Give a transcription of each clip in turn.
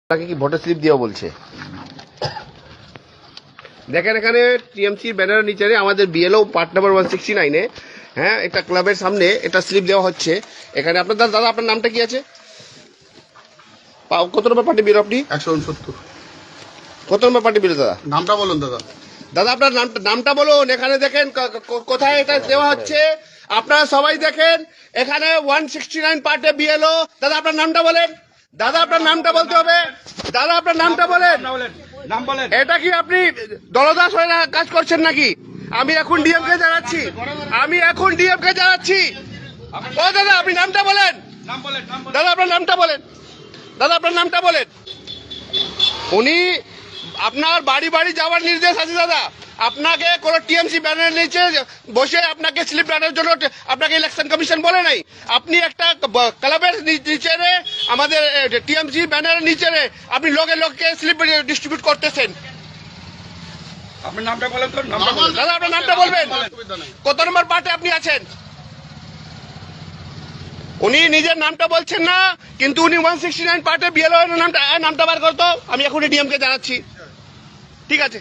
তাকে কি voter slip দিও বলছে। দেখেন এখানে টিএমসি ব্যানারের নিচে আমাদের বিএলও পার্ট নাম্বার 169-এ হ্যাঁ একটা ক্লাবের সামনে এটা স্লিপ দেওয়া হচ্ছে। এখানে আপনার দাদা আপনার নামটা কি আছে? কত নম্বর পার্টি বিরো আপনি? 169। কত নম্বর পার্টি বিরো দাদা? নামটা বলুন দাদা। দাদা আপনার নামটা বলুন। এখানে দেখেন কোথায় এটা দেওয়া হচ্ছে, আপনারা সবাই দেখেন। এখানে 169 পার্টে বিএলও। দাদা আপনার নামটা বলেন। দাদা আপনার নামটা বলতে হবে। দাদা আপনার নামটা বলেন। এটা কি আপনি দলদাস হয়ে কাজ করছেন নাকি? আমি এখন ডিএমকে জানাচ্ছি। ও দাদা আপনি নামটা বলেন। দাদা আপনার নামটা বলেন। উনি আপনার বাড়ি বাড়ি যাওয়ার নির্দেশ আছে দাদা। আপনাকে কোনো টিএমসি ব্যানারের নিচে বসে আপনাকে স্লিপ দেওয়ার জন্য আপনাকে ইলেকশন কমিশন বলে নাই। আপনি একটা ক্লাবের নিচে আমাদের টিএমসি ব্যানারের নিচে আপনি লোককে স্লিপ ডিস্ট্রিবিউট করতেছেন। আপনার নামটা বলেন তো। দাদা আপনার নামটা বলবেন। কত নম্বর পার্টে আপনি আছেন? উনি নিজের নামটা বলছেন না, কিন্তু উনি 169 পার্টে বিএলও নামটা বার করতো। আমি এখন ডিএমকে জানাচ্ছি। ঠিক আছে,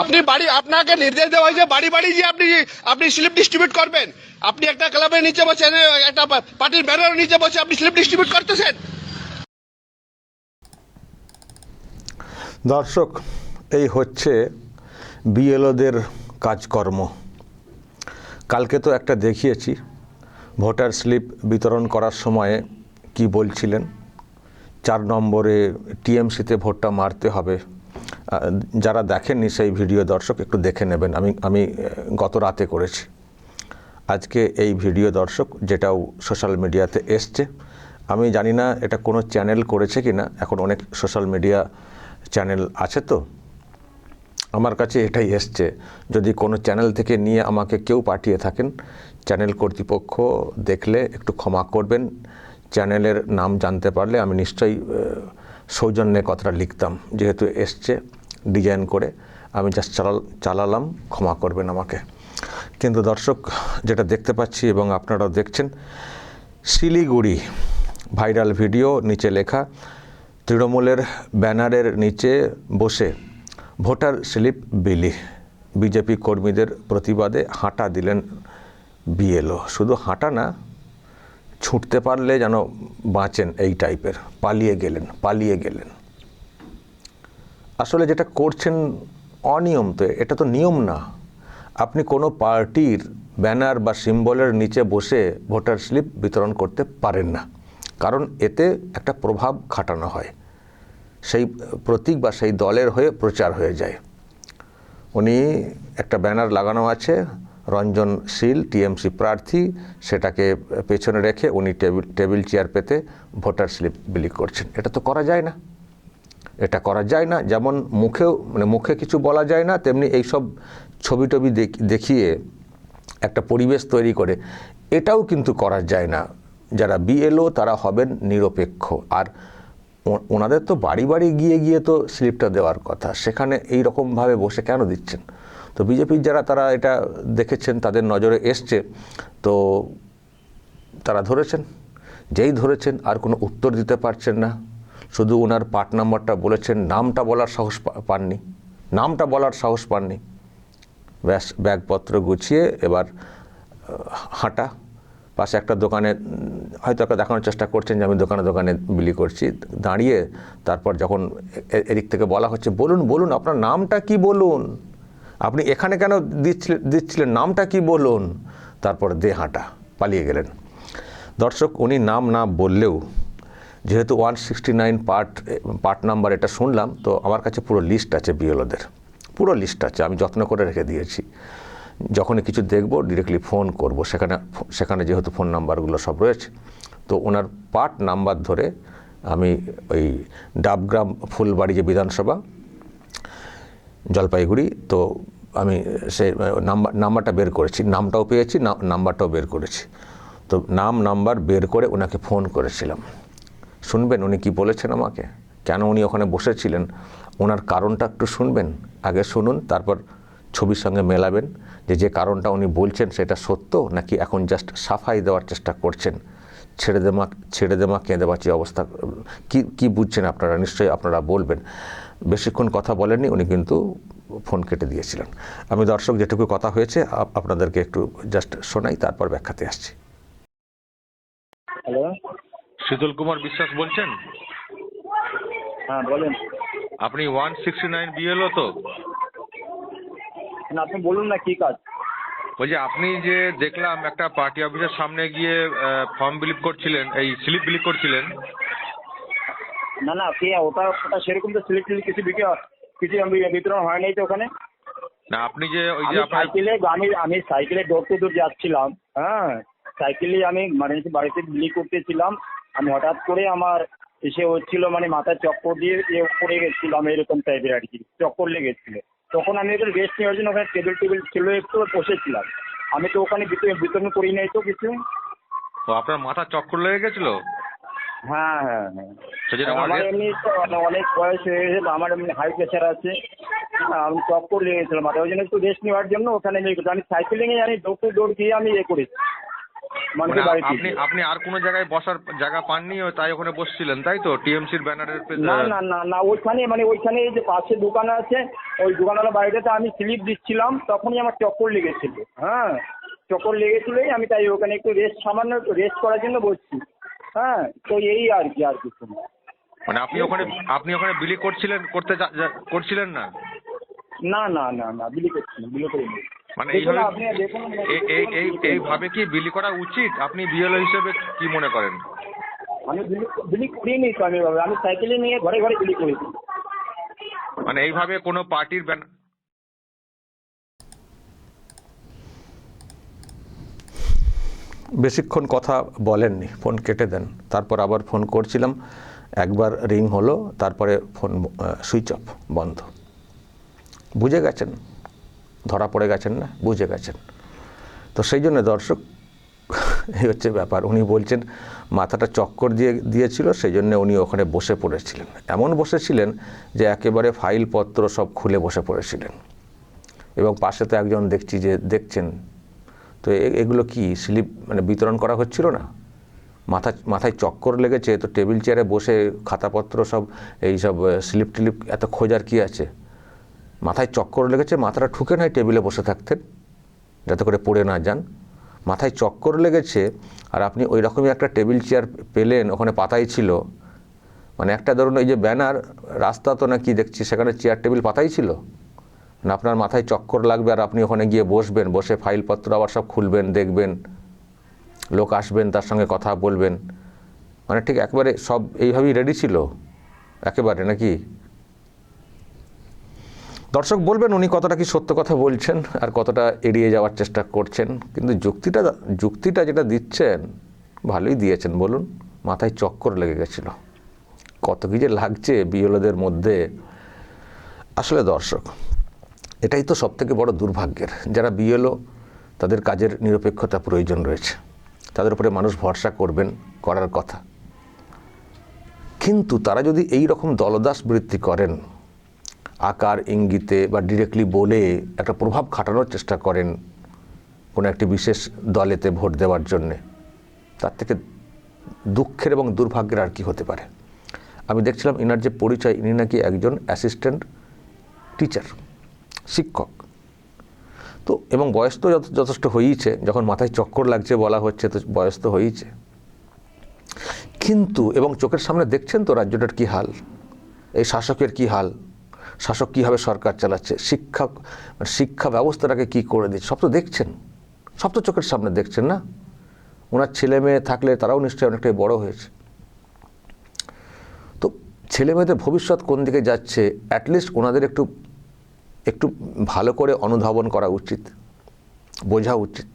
আপনি আপনাকে নির্দেশ দেওয়া হয়েছে বাড়ি বাড়ি যে আপনি স্লিপ ডিস্ট্রিবিউট করবেন। আপনি একটা ক্লাবের নিচে বসে, একটা পার্টির ব্যানারের নিচে বসে আপনি স্লিপ ডিস্ট্রিবিউট করতেছেন। দর্শক, এই হচ্ছে বিএলওদের কাজকর্ম। কালকে তো একটা দেখিয়েছি, ভোটার স্লিপ বিতরণ করার সময়ে কি বলছিলেন। 4 নম্বরে টিএমসিতে ভোটটা মারতে হবে। যারা দেখেননি সেই ভিডিও দর্শক একটু দেখে নেবেন। আমি গত রাতে করেছি। আজকে এই ভিডিও দর্শক যেটাও সোশ্যাল মিডিয়াতে এসছে, আমি জানি না এটা কোনো চ্যানেল করেছে কি না। এখন অনেক সোশ্যাল মিডিয়া চ্যানেল আছে, তো আমার কাছে এটাই এসছে। যদি কোনো চ্যানেল থেকে নিয়ে আমাকে কেউ পাঠিয়ে থাকেন, চ্যানেল কর্তৃপক্ষ দেখলে একটু ক্ষমা করবেন। চ্যানেলের নাম জানতে পারলে আমি নিশ্চয়ই সৌজন্যে কথাটা লিখতাম। যেহেতু এসছে ডিজাইন করে, আমি জাস্ট চালালাম, ক্ষমা করবেন আমাকে। কিন্তু দর্শক, যেটা দেখতে পাচ্ছি এবং আপনারাও দেখছেন, শিলিগুড়ি ভাইরাল ভিডিও, নিচে লেখা তৃণমূলের ব্যানারের নিচে বসে ভোটার স্লিপ বিলি। বিজেপি কর্মীদের প্রতিবাদে হাঁটা দিলেন বিএলও। শুধু হাঁটা না, ছুটতে পারলে যেন বাঁচেন এই টাইপের। পালিয়ে গেলেন। আসলে যেটা করছেন অনিয়ম। তো এটা তো নিয়ম না। আপনি কোনো পার্টির ব্যানার বা সিম্বলের নিচে বসে ভোটার স্লিপ বিতরণ করতে পারেন না, কারণ এতে একটা প্রভাব খাটানো হয়, সেই প্রতীক বা সেই দলের হয়ে প্রচার হয়ে যায়। উনি একটা ব্যানার লাগানো আছে, রঞ্জন শীল টিএমসি প্রার্থী, সেটাকে পেছনে রেখে উনি টেবিল চেয়ার পেতে ভোটার স্লিপ বিলি করছেন। এটা তো করা যায় না। যেমন মুখে কিছু বলা যায় না, তেমনি এইসব ছবি দেখিয়ে একটা পরিবেশ তৈরি করে এটাও কিন্তু করা যায় না। যারা বিএলও তারা হবেন নিরপেক্ষ। আর ওনাদের তো বাড়ি বাড়ি গিয়ে তো স্লিপটা দেওয়ার কথা, সেখানে এই রকমভাবে বসে কেন দিচ্ছেন? তো বিজেপির যারা তারা এটা দেখেছেন, তাদের নজরে এসছে, তো তারা যেই ধরেছেন আর কোনো উত্তর দিতে পারছেন না। শুধু ওনার পার্ট নাম্বারটা বলেছেন, নামটা বলার সাহস পাননি। ব্যাস, ব্যাগপত্র গুছিয়ে এবার হাঁটা। পাশে একটা দোকানে হয়তো একটা দেখানোর চেষ্টা করছেন যে আমি দোকানে বিলি করছি। দাঁড়িয়ে তারপর যখন এদিক থেকে বলা হচ্ছে বলুন আপনার নামটা কি বলুন, আপনি এখানে কেন দিচ্ছিলেন, নামটা কি বলুন, তারপর হাঁটা, পালিয়ে গেলেন। দর্শক, উনি নাম না বললেও, যেহেতু 169 পার্ট নাম্বার এটা শুনলাম, তো আমার কাছে পুরো লিস্ট আছে বিএলওদের, পুরো লিস্ট আছে। আমি যত্ন করে রেখে দিয়েছি। যখনই কিছু দেখব ডিরেক্টলি ফোন করব। সেখানে যেহেতু ফোন নাম্বারগুলো সব রয়েছে, তো ওনার পার্ট নাম্বার ধরে আমি ওই ডাবগ্রাম ফুলবাড়ি যে বিধানসভা জলপাইগুড়ি, তো আমি সেই নাম্বারটা বের করেছি, নামটাও পেয়েছি, নাম্বারটাও বের করেছি। তো নাম্বার বের করে ওনাকে ফোন করেছিলাম। শুনবেন উনি কি বলেছেন আমাকে, কেন উনি ওখানে বসেছিলেন, ওনার কারণটা একটু শুনবেন। আগে শুনুন, তারপর ছবির সঙ্গে মেলাবেন যে কারণটা উনি বলছেন সেটা সত্য নাকি এখন জাস্ট সাফাই দেওয়ার চেষ্টা করছেন। ছেড়ে দেমা কেঁদে বাঁচি অবস্থা। কি বুঝছেন আপনারা? নিশ্চয়ই আপনারা বলবেন। বেশিক্ষণ কথা বলেননি, উনি কিন্তু ফোন কেটে দিয়েছিলেন। আমি দর্শক যেটুকু কথা হয়েছে আপনাদেরকে একটু জাস্ট শোনাই, তারপর ব্যাখ্যাতে আসছি। হ্যালো, শীতল কুমার বিশ্বাস বলছেন? হ্যাঁ বলেন। আপনি 169 বিএলও তো? না, আপনি বলুন না কি কাজ। বলছি, আপনি যে দেখলাম একটা পার্টি অফিসের সামনে গিয়ে ফর্ম বিলিপ করছিলেন, এই স্লিপ বিলিপ করছিলেন। না না, কে ওটা সেরকম তো সিলেক্ট কিছু বিতরণ হয় নাই তো ওখানে। না, আপনি যে ওই যে আমি আপনার আমি সাইকেলে ডোর টু ডোর যাচ্ছিলাম। হ্যাঁ, সাইকেলে আমি মানে বাড়িতে বিলি করতেছিলাম। আমি হঠাৎ করে আমার এসে হচ্ছিল, মানে মাথায় চক্কর দিয়ে পড়ে গেছিলাম, এরকম টাইপের আর কি, চক্কর লেগেছিল। তখন আমি একটু রেস্ট নেওয়ার জন্য ওখানে টেবিল ছিল, একটু বসেছিলাম। আমি তো ওখানে বিতরণ করি নাই তো কিছু। তো আপনার মাথা চক্কর লেগে গেছিল? হ্যাঁ হ্যাঁ হ্যাঁ। সেজন্য আমার এমনি তো অনেক বয়স হয়ে গেছে, আমার এমনি হাই প্রেশার আছে। আমি চক্কর লেগেছিলাম মাথায়, ওই জন্য একটু রেস্ট নেওয়ার জন্য ওখানে আমি সাইকেলিং এ ডোর টু ডোর গিয়ে আমি করেছি মানুষের বাড়িতে। আপনি আর কোনো জায়গায় বসার জায়গা পাননি, তাই ওখানে বসছিলেন, তাই তো? টিএমসির ব্যানারের না না না না, ওইখানে এই যে পাশে দোকান আছে, ওই দোকানওয়ালা বাড়িটাতে আমি স্লিপ দিচ্ছিলাম, তখনই আমার চক্কর লেগেছিল। হ্যাঁ, চক্কর লেগেছিলই, আমি তাই ওখানে একটু সামান্য একটু রেস্ট করার জন্য বসছি। হ্যাঁ, তো এই আর কি, আর কিছু না। মানে আপনি ওখানে বিলি করছিলেন না? না না না না, বিলি করছি না, বিলি করিনি। মানে দেখুন, আপনি দেখুন এইভাবে কি বিলি করা উচিত? আপনি বিএলও হিসেবে কি মনে করেন? আমি বিলি করিনি তো, আমি সাইকেলে নিয়ে ঘরে ঘরে বিলি করেছি। মানে এইভাবে কোনো পার্টির ব্যানার? বেশিক্ষণ কথা বলেননি, ফোন কেটে দেন। তারপর আবার ফোন করছিলাম, একবার রিং হলো, তারপরে ফোন সুইচ অফ, বন্ধ। বুঝে গেছেন, ধরা পড়ে গেছেন না? বুঝে গেছেন। তো সেই জন্য দর্শক, এই হচ্ছে ব্যাপার। উনি বলছেন মাথাটা চক্কর দিয়েছিল, সেই জন্য উনি ওখানে বসে পড়েছিলেন। এমন বসেছিলেন যে একেবারে ফাইলপত্র সব খুলে বসে পড়েছিলেন। এবং পাশে তো একজন দেখছি যে দেখছেন। তো এগুলো কি স্লিপ মানে বিতরণ করা হচ্ছিল না? মাথায় চক্কর লেগেছে, তো টেবিল চেয়ারে বসে খাতাপত্র সব এই সব স্লিপ টিলিপ এত খোঁজার কি আছে? মাথায় চক্কর লেগেছে, মাথাটা ঠুকে নয় টেবিলে বসে থাকতেন, যাতে করে পড়ে না যান। মাথায় চক্কর লেগেছে, আর আপনি ওই রকমই একটা টেবিল চেয়ার পেলেন, ওখানে পাতাই ছিল। মানে একটা ধরুন এই যে ব্যানার, রাস্তা তো না কি দেখছি, সেখানে চেয়ার টেবিল পাতাই ছিল না। আপনার মাথায় চক্কর লাগবে, আর আপনি ওখানে গিয়ে বসবেন, বসে ফাইলপত্র আবার সব খুলবেন, দেখবেন, লোক আসবেন, তার সঙ্গে কথা বলবেন। মানে ঠিক একেবারে সব এইভাবেই রেডি ছিল একেবারে, নাকি? দর্শক বলবেন উনি কতটা কি সত্য কথা বলছেন আর কতটা এড়িয়ে যাওয়ার চেষ্টা করছেন। কিন্তু যুক্তিটা যেটা দিচ্ছেন ভালোই দিয়েছেন। বলুন, মাথায় চক্কর লেগে গেছিল, কত কি যে লাগছে বিএলওদের মধ্যে। আসলে দর্শক, এটাই তো সবথেকে বড় দুর্ভাগ্যের। যারা বিএলও, তাদের কাজের নিরপেক্ষতা প্রয়োজন রয়েছে, তাদের উপরে মানুষ ভরসা করার কথা। কিন্তু তারা যদি এই রকম দলদাস বৃত্তি করেন, আকার ইঙ্গিতে বা ডিরেক্টলি বলে একটা প্রভাব খাটানোর চেষ্টা করেন কোনো একটি বিশেষ দলেতে ভোট দেওয়ার জন্যে, তার থেকে দুঃখের এবং দুর্ভাগ্যের আর কি হতে পারে। আমি দেখছিলাম ইনার যে পরিচয়, ইনি নাকি একজন অ্যাসিস্ট্যান্ট টিচার, শিক্ষক। তো এবং বয়স তো যথেষ্ট হয়েইছে, যখন মাথায় চক্কর লাগছে বলা হচ্ছে, তো বয়স তো হয়েইছে। কিন্তু এবং চোখের সামনে দেখছেন তো রাজ্যটার কী হাল, এই শাসকের কী হাল, শাসক কীভাবে সরকার চালাচ্ছে, শিক্ষা ব্যবস্থাটাকে কী করে দিচ্ছে, সব তো দেখছেন, সব তো চোখের সামনে দেখছেন না? ওনার ছেলে মেয়ে থাকলে তারাও নিশ্চয়ই অনেকটাই বড় হয়েছে। তো ছেলে মেয়েদের ভবিষ্যৎ কোন দিকে যাচ্ছে, অ্যাটলিস্ট ওনাদের একটু ভালো করে অনুধাবন করা উচিত, বোঝা উচিত,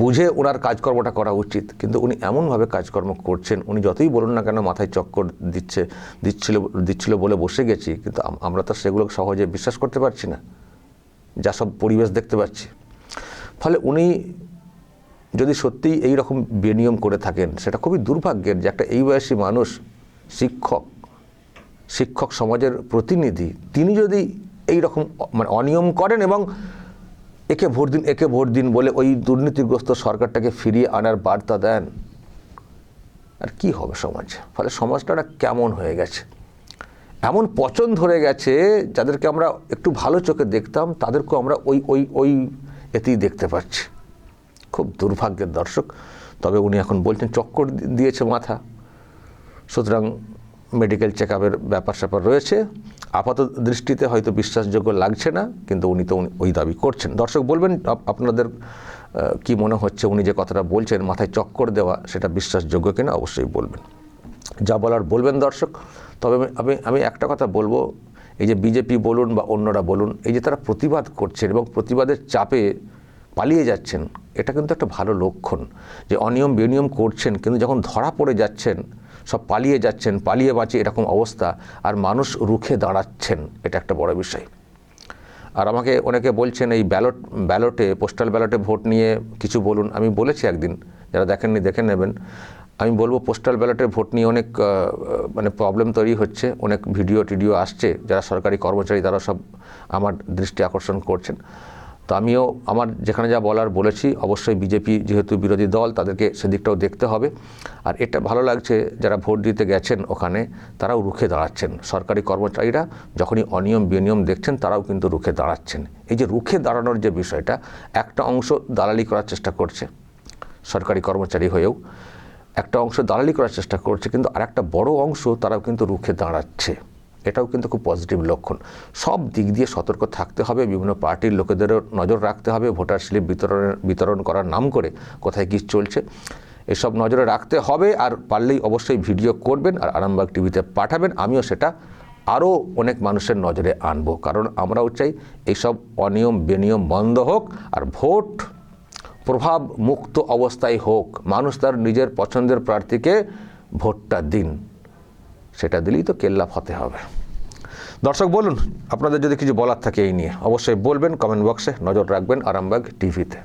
বুঝে ওনার কাজকর্মটা করা উচিত। কিন্তু উনি এমনভাবে কাজকর্ম করছেন, উনি যতই বলুন না কেন মাথায় চক্কর দিচ্ছিল বলে বসে গেছি, কিন্তু আমরা তো সেগুলো সহজে বিশ্বাস করতে পারছি না, যা সব পরিবেশ দেখতে পাচ্ছি। ফলে উনি যদি সত্যিই এই রকম বেনিয়ম করে থাকেন, সেটা খুবই দুর্ভাগ্যের যে একটা এই বয়সী মানুষ, শিক্ষক সমাজের প্রতিনিধি, তিনি যদি এই রকম মানে অনিয়ম করেন এবং একে ভোট দিন বলে ওই দুর্নীতিগ্রস্ত সরকারটাকে ফিরিয়ে আনার বার্তা দেন, আর কি হবে সমাজে? ফলে সমাজটা একটা কেমন হয়ে গেছে, এমন পচন ধরে গেছে, যাদেরকে আমরা একটু ভালো চোখে দেখতাম তাদেরকেও আমরা ওই এতেই দেখতে পাচ্ছি। খুব দুর্ভাগ্যের দর্শক। তবে উনি এখন বলছেন চক্কর দিয়েছে মাথা, সুতরাং মেডিকেল চেক আপের ব্যাপার স্যাপার রয়েছে, আপাত দৃষ্টিতে হয়তো বিশ্বাসযোগ্য লাগছে না, কিন্তু উনি ওই দাবি করছেন। দর্শক বলবেন আপনাদের কি মনে হচ্ছে উনি যে কথাটা বলছেন মাথায় চক্কর দেওয়া, সেটা বিশ্বাসযোগ্য কিনা অবশ্যই বলবেন, যা বলার বলবেন দর্শক। তবে আমি একটা কথা বলবো, এই যে বিজেপি বলুন বা অন্যরা বলুন, এই যে তারা প্রতিবাদ করছেন এবং প্রতিবাদের চাপে পালিয়ে যাচ্ছেন, এটা কিন্তু একটা ভালো লক্ষণ যে অনিয়ম বেনিয়ম করছেন, কিন্তু যখন ধরা পড়ে যাচ্ছেন সব পালিয়ে যাচ্ছেন, পালিয়ে বাঁচে এরকম অবস্থা, আর মানুষ রুখে দাঁড়াচ্ছেন, এটা একটা বড় বিষয়। আর আমাকে অনেকে বলছেন এই ব্যালটে পোস্টাল ব্যালটে ভোট নিয়ে কিছু বলুন। আমি বলেছি একদিন, যারা দেখেননি দেখে নেবেন। আমি বলবো পোস্টাল ব্যালটের ভোট নিয়ে অনেক মানে প্রবলেম তৈরি হচ্ছে, অনেক ভিডিও টিডিও আসছে, যারা সরকারি কর্মচারী তারা সব আমার দৃষ্টি আকর্ষণ করছেন। তো আমিও আমার যেখানে যা বলার বলেছি। অবশ্যই বিজেপি যেহেতু বিরোধী দল, তাদেরকে সেদিকটাও দেখতে হবে। আর এটা ভালো লাগছে যারা ভোট দিতে গেছেন ওখানে, তারাও রুখে দাঁড়াচ্ছেন। সরকারি কর্মচারীরা যখনই অনিয়ম বেনিয়ম দেখছেন তারাও কিন্তু রুখে দাঁড়াচ্ছেন। এই যে রুখে দাঁড়ানোর যে বিষয়টা, একটা অংশ দালালি করার চেষ্টা করছে সরকারি কর্মচারী হয়েও, একটা অংশ দালালি করার চেষ্টা করছে, কিন্তু আর একটা বড় অংশ তারাও কিন্তু রুখে দাঁড়াচ্ছে। এটাও কিন্তু খুব পজিটিভ লক্ষণ। সব দিক দিয়ে সতর্ক থাকতে হবে, বিভিন্ন পার্টির লোকেদেরও নজর রাখতে হবে, ভোটার স্লিপ বিতরণ করার নাম করে কোথায় কী চলছে এসব নজরে রাখতে হবে। আর পারলেই অবশ্যই ভিডিও করবেন আর আরামবাগ টিভিতে পাঠাবেন। আমিও সেটা আরও অনেক মানুষের নজরে আনবো, কারণ আমরাও চাই এইসব অনিয়ম বেনিয়ম বন্ধ হোক আর ভোট প্রভাব মুক্ত অবস্থায় হোক। মানুষ তার নিজের পছন্দের প্রার্থীকে ভোটটা দিন, সেটা দিলেই তো কেল্লা ফতে হবে। দর্শক বলুন আপনাদের যদি কিছু বলার থাকে এই নিয়ে, অবশ্যই বলবেন কমেন্ট বক্সে। নজর রাখবেন আরামবাগ টিভিতে।